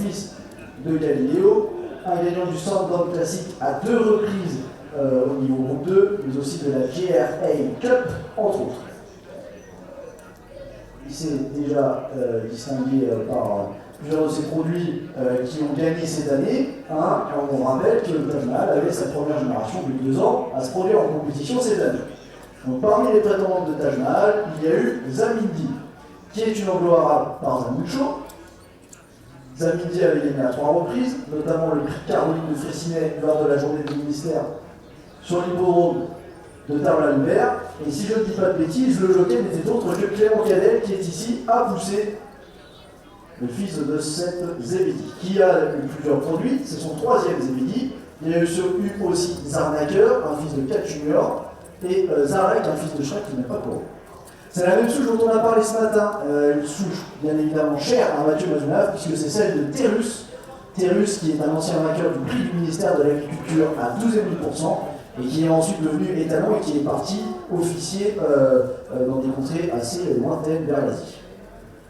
fils de Galileo, un gagnant du Sandown Classic à 2 reprises au niveau groupe 2, mais aussi de la GRA Cup, entre autres. Il s'est déjà distingué par plusieurs de ses produits qui ont gagné cette année. Hein, et on rappelle que le Taj Mahal avait sa première génération de 2 ans à se produire en compétition cette année. Donc, parmi les prétendants de Taj Mahal, il y a eu Zamindi, qui est une anglo arabe par Zamucho. Zamindi avait gagné à 3 reprises, notamment le prix Caroline de Fraissinet lors de la journée du ministère sur l'hippodrome de Tarbes-la-Lumière. Et si je ne dis pas de bêtises, le jockey n'était autre que Clément Cadel, qui est ici à pousser le fils de cette Zebedi, qui a eu plusieurs produits. C'est son 3e Zebedi. Il y a eu aussi Zarnaker, un fils de Cat Junior, et Zarek, un fils de Shrek qui n'est pas pour eux. C'est la même souche dont on a parlé ce matin, une souche bien évidemment chère à Mathieu Mazounave, puisque c'est celle de Terrus. Terrus, qui est un ancien vainqueur du prix du ministère de l'Agriculture à 12,5%, et qui est ensuite devenu étalon et qui est parti officier dans des contrées assez lointaines vers l'Asie.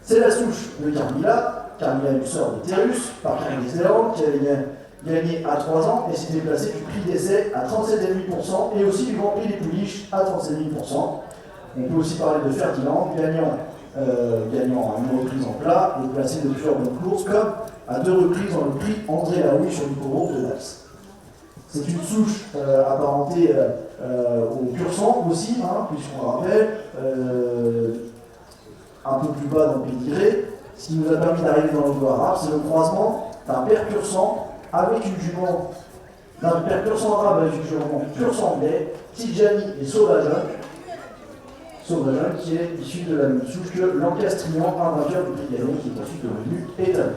C'est la souche de Carmilla du sort de Terrus, par Carmilla Zéland, qui avait gagné à 3 ans et s'est déplacé du prix d'essai à 37,5% et aussi du Grand Prix des Pouliches à 37,5%. On peut aussi parler de Ferdinand, gagnant à une reprise en plat et placé de plusieurs bonnes courses, comme à 2 reprises dans le prix André Larouille sur l'hippodrome de Dax. C'est une souche apparentée au pur sang aussi, hein, puisqu'on rappelle, un peu plus bas dans le pédigré. Ce qui nous a permis d'arriver dans le doigt arabe, c'est le croisement d'un père pur sang avec une jument, d'un père pur sang arabe avec une jument pur sang anglais, Tidjani et Sauvageon, qui est issu de la même souche que l'Encastrian, un vainqueur du prix Gallon, qui est ensuite devenu étalon.